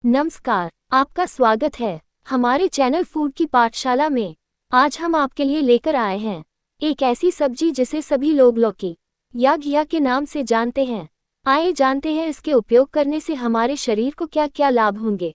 नमस्कार, आपका स्वागत है हमारे चैनल फूड की पाठशाला में। आज हम आपके लिए लेकर आए हैं एक ऐसी सब्जी जिसे सभी लोग लौकी या घिया के नाम से जानते हैं। आइए जानते हैं इसके उपयोग करने से हमारे शरीर को क्या क्या लाभ होंगे।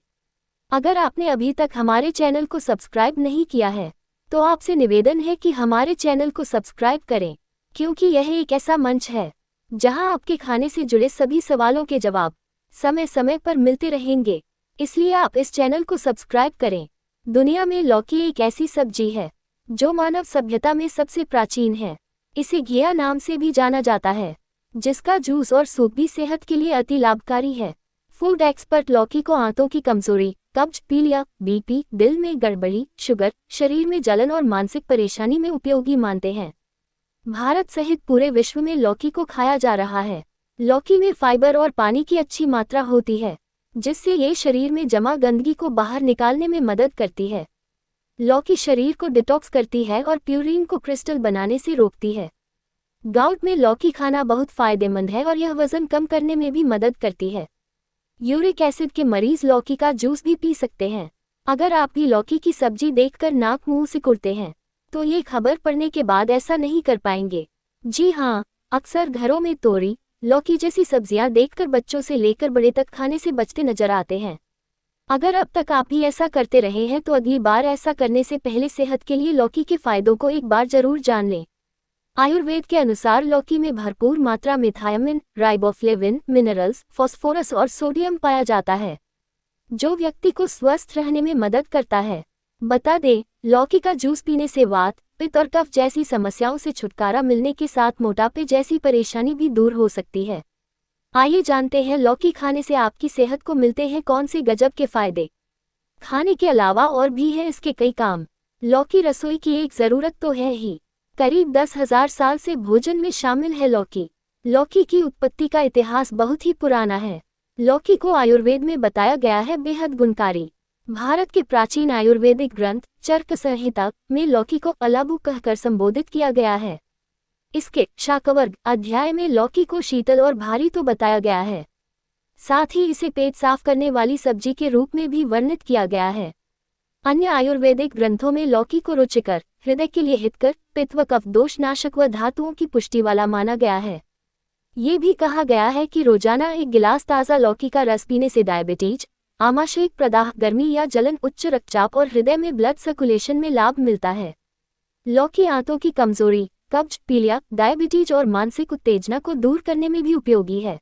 अगर आपने अभी तक हमारे चैनल को सब्सक्राइब नहीं किया है तो आपसे निवेदन है कि हमारे चैनल को सब्सक्राइब करें, क्योंकि यह एक ऐसा मंच है जहां आपके खाने से जुड़े सभी सवालों के जवाब समय समय पर मिलते रहेंगे। इसलिए आप इस चैनल को सब्सक्राइब करें। दुनिया में लौकी एक ऐसी सब्जी है जो मानव सभ्यता में सबसे प्राचीन है। इसे घिया नाम से भी जाना जाता है, जिसका जूस और सूप भी सेहत के लिए अति लाभकारी है। फूड एक्सपर्ट लौकी को आंतों की कमजोरी, कब्ज, पीलिया, बीपी, दिल में गड़बड़ी, शुगर, शरीर में जलन और मानसिक परेशानी में उपयोगी मानते हैं। भारत सहित पूरे विश्व में लौकी को खाया जा रहा है। लौकी में फाइबर और पानी की अच्छी मात्रा होती है, जिससे ये शरीर में जमा गंदगी को बाहर निकालने में मदद करती है। लौकी शरीर को डिटॉक्स करती है और प्यूरिन को क्रिस्टल बनाने से रोकती है। गाउट में लौकी खाना बहुत फायदेमंद है और यह वजन कम करने में भी मदद करती है। यूरिक एसिड के मरीज लौकी का जूस भी पी सकते हैं। अगर आप भी लौकी की सब्जी देखकर नाक मुंह सिकुड़ते हैं तो ये खबर पढ़ने के बाद ऐसा नहीं कर पाएंगे। जी हाँ, अक्सर घरों में तोरी, लौकी जैसी सब्जियां देखकर बच्चों से लेकर बड़े तक खाने से बचते नजर आते हैं। अगर अब तक आप भी ऐसा करते रहे हैं तो अगली बार ऐसा करने से पहले सेहत के लिए लौकी के फायदों को एक बार जरूर जान लें। आयुर्वेद के अनुसार लौकी में भरपूर मात्रा में थायमिन, राइबोफ्लेविन, मिनरल्स, फास्फोरस और सोडियम पाया जाता है, जो व्यक्ति को स्वस्थ रहने में मदद करता है। बता दें, लौकी का जूस पीने से वात, पित्त और कफ जैसी समस्याओं से छुटकारा मिलने के साथ मोटापे जैसी परेशानी भी दूर हो सकती है। आइए जानते हैं लौकी खाने से आपकी सेहत को मिलते हैं कौन से गजब के फायदे। खाने के अलावा और भी हैं इसके कई काम। लौकी रसोई की एक ज़रूरत तो है ही। करीब 10,000 साल से भोजन में शामिल है लौकी। लौकी की उत्पत्ति का इतिहास बहुत ही पुराना है। लौकी को आयुर्वेद में बताया गया है बेहद गुणकारी। भारत के प्राचीन आयुर्वेदिक ग्रंथ चरक संहिता में लौकी को अलाबू कहकर संबोधित किया गया है। इसके शाकवर्ग अध्याय में लौकी को शीतल और भारी तो बताया गया है, साथ ही इसे पेट साफ करने वाली सब्जी के रूप में भी वर्णित किया गया है। अन्य आयुर्वेदिक ग्रंथों में लौकी को रुचिकर, हृदय के लिए हितकर, पित्त व कफ दोष नाशक व धातुओं की पुष्टि वाला माना गया है। ये भी कहा गया है कि रोजाना एक गिलास ताज़ा लौकी का रस पीने से डायबिटीज, आमाशय प्रदाह, गर्मी या जलन, उच्च रक्तचाप और हृदय में ब्लड सर्कुलेशन में लाभ मिलता है। लौकी आंतों की कमजोरी, कब्ज, पीलिया, डायबिटीज और मानसिक उत्तेजना को दूर करने में भी उपयोगी है।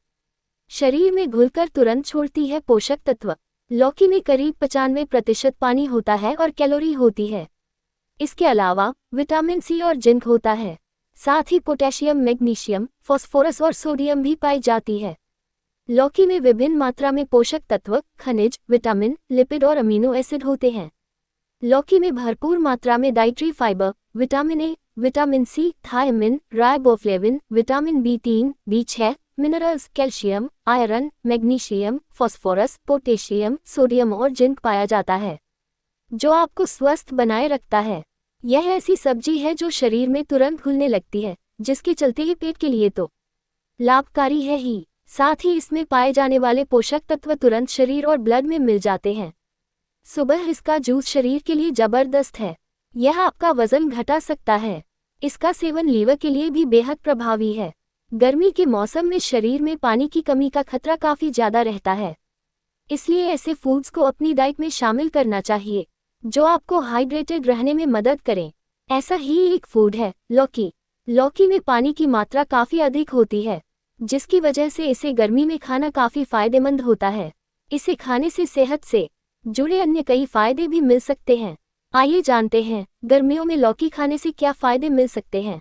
शरीर में घुलकर तुरंत छोड़ती है पोषक तत्व। लौकी में करीब 95% पानी होता है और कैलोरी होती है। इसके अलावा विटामिन सी और जिंक होता है। साथ ही पोटेशियम, मैग्नीशियम, फास्फोरस और सोडियम भी पाई जाती है। लौकी में विभिन्न मात्रा में पोषक तत्व, खनिज, विटामिन, लिपिड और अमीनो एसिड होते हैं। लौकी में भरपूर मात्रा में dietary fibre, vitamin A, vitamin C, thiamine, riboflavin, vitamin B3, B6, minerals, calcium, iron, magnesium, phosphorus, potassium, sodium और जिंक पाया जाता है, जो आपको स्वस्थ बनाए रखता है। यह ऐसी सब्जी है जो शरीर में तुरंत घुलने लगती है, जिसके चलते ये पेट के लिए तो लाभकारी है ही, साथ ही इसमें पाए जाने वाले पोषक तत्व तुरंत शरीर और ब्लड में मिल जाते हैं। सुबह इसका जूस शरीर के लिए जबरदस्त है। यह आपका वजन घटा सकता है। इसका सेवन लीवर के लिए भी बेहद प्रभावी है। गर्मी के मौसम में शरीर में पानी की कमी का खतरा काफी ज्यादा रहता है, इसलिए ऐसे फूड्स को अपनी डाइट में शामिल करना चाहिए जो आपको हाइड्रेटेड रहने में मदद करें। ऐसा ही एक फूड है लौकी। लौकी में पानी की मात्रा काफी अधिक होती है, जिसकी वजह से इसे गर्मी में खाना काफी फायदेमंद होता है। इसे खाने से सेहत से जुड़े अन्य कई फायदे भी मिल सकते हैं। आइए जानते हैं गर्मियों में लौकी खाने से क्या फायदे मिल सकते हैं।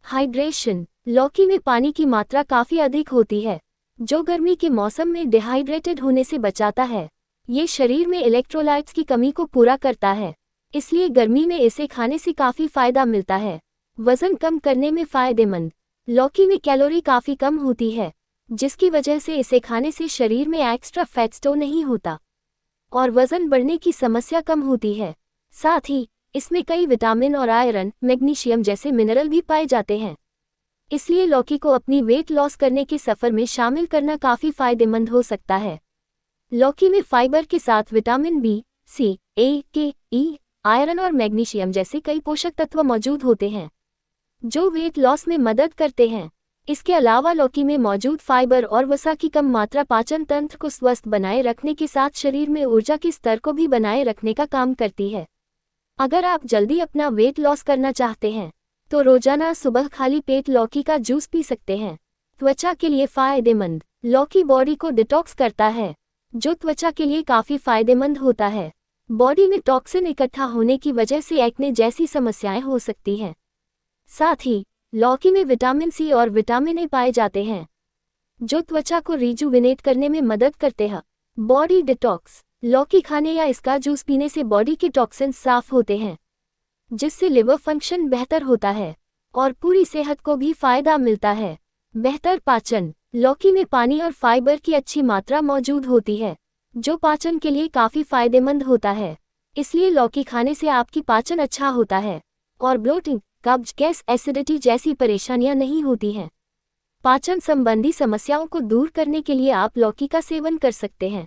हाइड्रेशन। लौकी में पानी की मात्रा काफी अधिक होती है, जो गर्मी के मौसम में डिहाइड्रेटेड होने से बचाता है। ये शरीर में इलेक्ट्रोलाइट्स की कमी को पूरा करता है, इसलिए गर्मी में इसे खाने से काफी फायदा मिलता है। वजन कम करने में फायदेमंद। लौकी में कैलोरी काफी कम होती है, जिसकी वजह से इसे खाने से शरीर में एक्स्ट्रा फैट स्टोर नहीं होता और वजन बढ़ने की समस्या कम होती है। साथ ही इसमें कई विटामिन और आयरन, मैग्नीशियम जैसे मिनरल भी पाए जाते हैं। इसलिए लौकी को अपनी वेट लॉस करने के सफर में शामिल करना काफी फायदेमंद हो सकता है। लौकी में फाइबर के साथ विटामिन बी, सी, ए, के, ई, आयरन और मैग्नीशियम जैसे कई पोषक तत्व मौजूद होते हैं जो वेट लॉस में मदद करते हैं। इसके अलावा लौकी में मौजूद फाइबर और वसा की कम मात्रा पाचन तंत्र को स्वस्थ बनाए रखने के साथ शरीर में ऊर्जा के स्तर को भी बनाए रखने का काम करती है। अगर आप जल्दी अपना वेट लॉस करना चाहते हैं तो रोजाना सुबह खाली पेट लौकी का जूस पी सकते हैं। त्वचा के लिए फायदेमंद। लौकी बॉडी को डिटॉक्स करता है जो त्वचा के लिए काफी फायदेमंद होता है। बॉडी में टॉक्सिन इकट्ठा होने की वजह से एक्ने जैसी समस्याएं हो सकती हैं। साथ ही लौकी में विटामिन सी और विटामिन ए पाए जाते हैं जो त्वचा को रिजुविनेट करने में मदद करते हैं। Body detox. लौकी खाने या इसका जूस पीने से बॉडी के टॉक्सिन साफ होते हैं जिससे लिवर फंक्शन बेहतर होता है और पूरी सेहत को भी फायदा मिलता है। बेहतर पाचन। लौकी में पानी और फाइबर की अच्छी मात्रा मौजूद होती है जो पाचन के लिए काफी फायदेमंद होता है। इसलिए लौकी खाने से आपकी पाचन अच्छा होता है और ब्लोटिंग, कब्ज, गैस, एसिडिटी जैसी परेशानियां नहीं होती हैं। पाचन संबंधी समस्याओं को दूर करने के लिए आप लौकी का सेवन कर सकते हैं।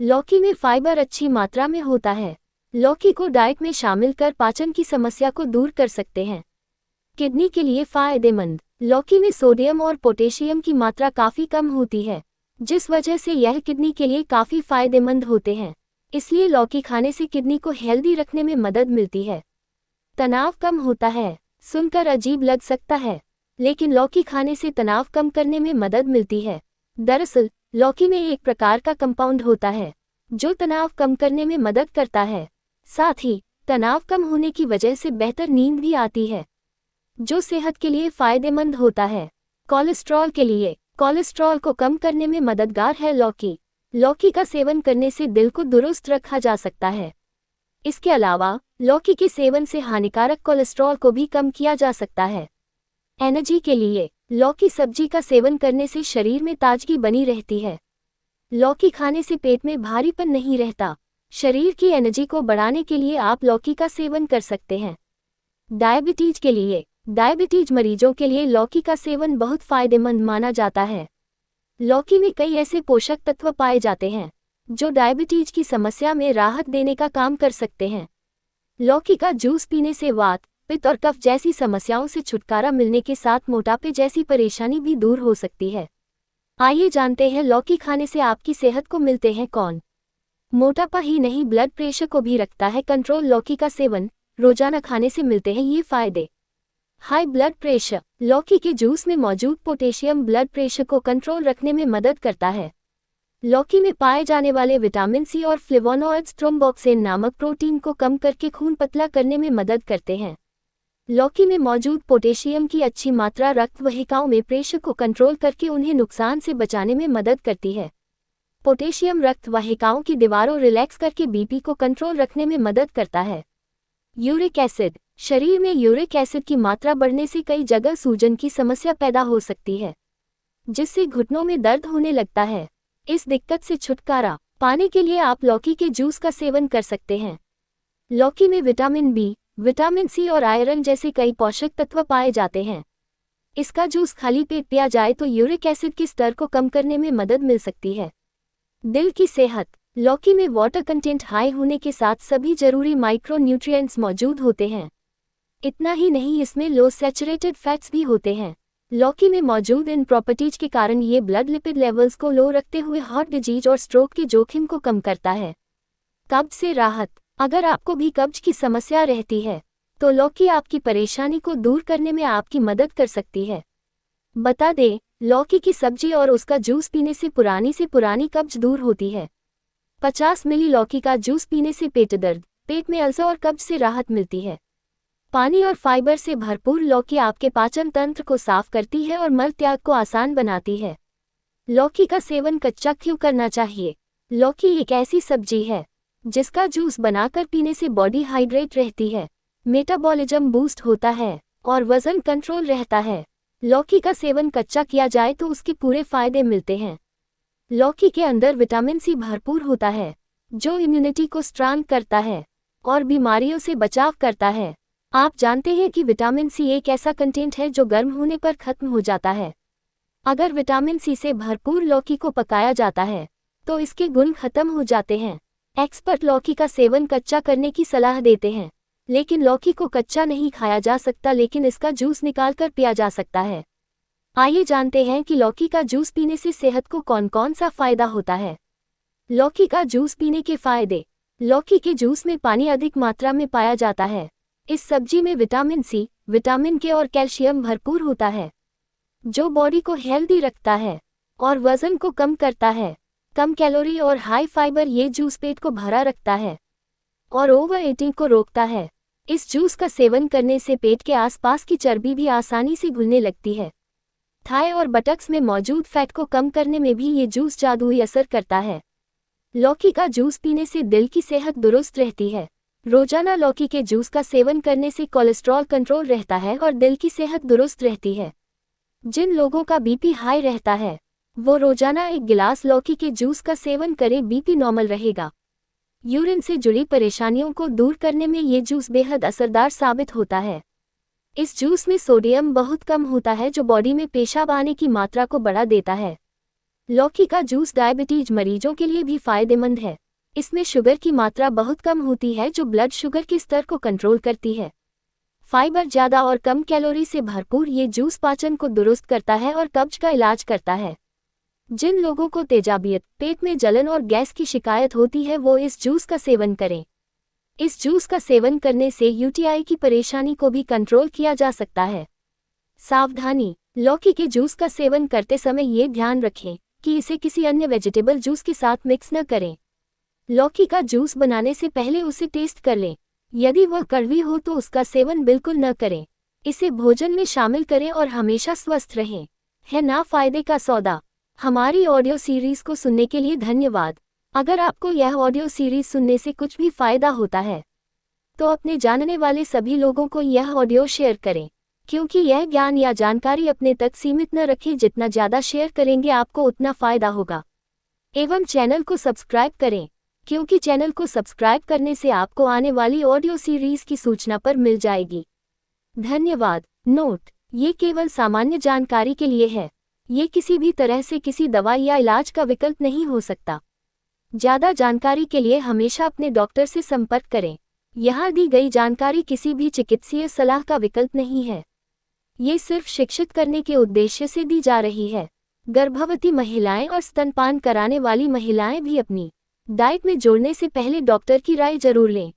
लौकी में फाइबर अच्छी मात्रा में होता है। लौकी को डाइट में शामिल कर पाचन की समस्या को दूर कर सकते हैं। किडनी के लिए फायदेमंद। लौकी में सोडियम और पोटेशियम की मात्रा काफी कम होती है जिस वजह से यह किडनी के लिए काफी फायदेमंद होते हैं। इसलिए लौकी खाने से किडनी को हेल्दी रखने में मदद मिलती है। तनाव कम होता है। सुनकर अजीब लग सकता है लेकिन लौकी खाने से तनाव कम करने में मदद मिलती है। दरअसल लौकी में एक प्रकार का कंपाउंड होता है जो तनाव कम करने में मदद करता है। साथ ही तनाव कम होने की वजह से बेहतर नींद भी आती है जो सेहत के लिए फायदेमंद होता है। कोलेस्ट्रॉल के लिए। कोलेस्ट्रॉल को कम करने में मददगार है लौकी। लौकी का सेवन करने से दिल को दुरुस्त रखा जा सकता है। इसके अलावा लौकी के सेवन से हानिकारक कोलेस्ट्रॉल को भी कम किया जा सकता है। एनर्जी के लिए। लौकी सब्जी का सेवन करने से शरीर में ताजगी बनी रहती है। लौकी खाने से पेट में भारीपन नहीं रहता। शरीर की एनर्जी को बढ़ाने के लिए आप लौकी का सेवन कर सकते हैं। डायबिटीज के लिए। डायबिटीज मरीजों के लिए लौकी का सेवन बहुत फायदेमंद माना जाता है। लौकी में कई ऐसे पोषक तत्व पाए जाते हैं जो डायबिटीज की समस्या में राहत देने का काम कर सकते हैं। लौकी का जूस पीने से वात, पित्त और कफ जैसी समस्याओं से छुटकारा मिलने के साथ मोटापे जैसी परेशानी भी दूर हो सकती है। आइए जानते हैं लौकी खाने से आपकी सेहत को मिलते हैं कौन। मोटापा ही नहीं ब्लड प्रेशर को भी रखता है कंट्रोल। लौकी का सेवन रोजाना खाने से मिलते हैं ये फायदे। High blood pressure. लौकी के जूस में मौजूद पोटेशियम ब्लड प्रेशर को कंट्रोल रखने में मदद करता है। लौकी में पाए जाने वाले विटामिन सी और फ्लेवोनॉइड्स थ्रोम्बोक्सिन नामक प्रोटीन को कम करके खून पतला करने में मदद करते हैं। लौकी में मौजूद पोटेशियम की अच्छी मात्रा रक्त वाहिकाओं में प्रेशर को कंट्रोल करके उन्हें नुकसान से बचाने में मदद करती है। पोटेशियम रक्त वाहिकाओं की दीवारों रिलैक्स करके बीपी को कंट्रोल रखने में मदद करता है। Uric acid. शरीर में यूरिक एसिड की मात्रा बढ़ने से कई जगह सूजन की समस्या पैदा हो सकती है जिससे घुटनों में दर्द होने लगता है। इस दिक्कत से छुटकारा पाने के लिए आप लौकी के जूस का सेवन कर सकते हैं। लौकी में विटामिन बी, विटामिन सी और आयरन जैसे कई पोषक तत्व पाए जाते हैं। इसका जूस खाली पेट पिया जाए तो यूरिक एसिड के स्तर को कम करने में मदद मिल सकती है। दिल की सेहत। लौकी में वाटर कंटेंट हाई होने के साथ सभी जरूरी माइक्रो न्यूट्रिएंट्स मौजूद होते हैं। इतना ही नहीं, इसमें लो सैचुरेटेड फैट्स भी होते हैं। लौकी में मौजूद इन प्रॉपर्टीज के कारण ये ब्लड लिपिड लेवल्स को लो रखते हुए हार्ट डिजीज और स्ट्रोक के जोखिम को कम करता है। कब्ज से राहत। अगर आपको भी कब्ज की समस्या रहती है तो लौकी आपकी परेशानी को दूर करने में आपकी मदद कर सकती है। बता दें, लौकी की सब्जी और उसका जूस पीने से पुरानी कब्ज दूर होती है। 50 मिली लौकी का जूस पीने से पेट दर्द, पेट में अल्सर और कब्ज से राहत मिलती है। पानी और फाइबर से भरपूर लौकी आपके पाचन तंत्र को साफ करती है और मल त्याग को आसान बनाती है। लौकी का सेवन कच्चा क्यों करना चाहिए? लौकी एक ऐसी सब्जी है जिसका जूस बनाकर पीने से बॉडी हाइड्रेट रहती है, मेटाबॉलिज्म बूस्ट होता है और वजन कंट्रोल रहता है। लौकी का सेवन कच्चा किया जाए तो उसके पूरे फायदे मिलते हैं। लौकी के अंदर विटामिन सी भरपूर होता है जो इम्यूनिटी को स्ट्रांग करता है और बीमारियों से बचाव करता है। आप जानते हैं कि विटामिन सी एक ऐसा कंटेंट है जो गर्म होने पर खत्म हो जाता है। अगर विटामिन सी से भरपूर लौकी को पकाया जाता है तो इसके गुण खत्म हो जाते हैं। एक्सपर्ट लौकी का सेवन कच्चा करने की सलाह देते हैं, लेकिन लौकी को कच्चा नहीं खाया जा सकता, लेकिन इसका जूस निकालकर पिया जा सकता है। आइए जानते हैं कि लौकी का जूस पीने से सेहत को कौन कौन सा फायदा होता है। लौकी का जूस पीने के फायदे। लौकी के जूस में पानी अधिक मात्रा में पाया जाता है। इस सब्जी में विटामिन सी, विटामिन के और कैल्शियम भरपूर होता है, जो बॉडी को हेल्दी रखता है और वजन को कम करता है। कम कैलोरी और हाई फाइबर, ये जूस पेट को भरा रखता है और ओवर ईटिंग को रोकता है। इस जूस का सेवन करने से पेट के आसपास की चर्बी भी आसानी से घुलने लगती है। थाई और बटक्स में मौजूद फैट को कम करने में भी ये जूस जादुई असर करता है। लौकी का जूस पीने से दिल की सेहत दुरुस्त रहती है। रोजाना लौकी के जूस का सेवन करने से कोलेस्ट्रॉल कंट्रोल रहता है और दिल की सेहत दुरुस्त रहती है। जिन लोगों का बीपी हाई रहता है, वो रोजाना 1 गिलास लौकी के जूस का सेवन करें, बीपी नॉर्मल रहेगा। यूरिन से जुड़ी परेशानियों को दूर करने में ये जूस बेहद असरदार साबित होता है। इस जूस में सोडियम बहुत कम होता है, जो बॉडी में पेशाब आने की मात्रा को बढ़ा देता है। लौकी का जूस डायबिटीज मरीजों के लिए भी फायदेमंद है। इसमें शुगर की मात्रा बहुत कम होती है, जो ब्लड शुगर के स्तर को कंट्रोल करती है। फाइबर ज़्यादा और कम कैलोरी से भरपूर ये जूस पाचन को दुरुस्त करता है और कब्ज का इलाज करता है। जिन लोगों को तेजाबियत, पेट में जलन और गैस की शिकायत होती है, वो इस जूस का सेवन करें। इस जूस का सेवन करने से यूटीआई की परेशानी को भी कंट्रोल किया जा सकता है। सावधानी। लौकी के जूस का सेवन करते समय ये ध्यान रखें कि इसे किसी अन्य वेजिटेबल जूस के साथ मिक्स न करें। लौकी का जूस बनाने से पहले उसे टेस्ट कर लें। यदि वह कड़वी हो तो उसका सेवन बिल्कुल न करें। इसे भोजन में शामिल करें और हमेशा स्वस्थ रहें। है ना फायदे का सौदा। हमारी ऑडियो सीरीज को सुनने के लिए धन्यवाद। अगर आपको यह ऑडियो सीरीज सुनने से कुछ भी फायदा होता है, तो अपने जानने वाले सभी लोगों को यह ऑडियो शेयर करें, क्योंकि यह ज्ञान या जानकारी अपने तक सीमित न रखें। जितना ज़्यादा शेयर करेंगे आपको उतना फायदा होगा। एवं चैनल को सब्सक्राइब करें, क्योंकि चैनल को सब्सक्राइब करने से आपको आने वाली ऑडियो सीरीज की सूचना पर मिल जाएगी। धन्यवाद। नोट: ये केवल सामान्य जानकारी के लिए है। ये किसी भी तरह से किसी दवाई या इलाज का विकल्प नहीं हो सकता। ज़्यादा जानकारी के लिए हमेशा अपने डॉक्टर से संपर्क करें। यहाँ दी गई जानकारी किसी भी चिकित्सीय सलाह का विकल्प नहीं है। ये सिर्फ शिक्षित करने के उद्देश्य से दी जा रही है। गर्भवती महिलाएं और स्तनपान कराने वाली महिलाएं भी अपनी डाइट में जोड़ने से पहले डॉक्टर की राय जरूर लें।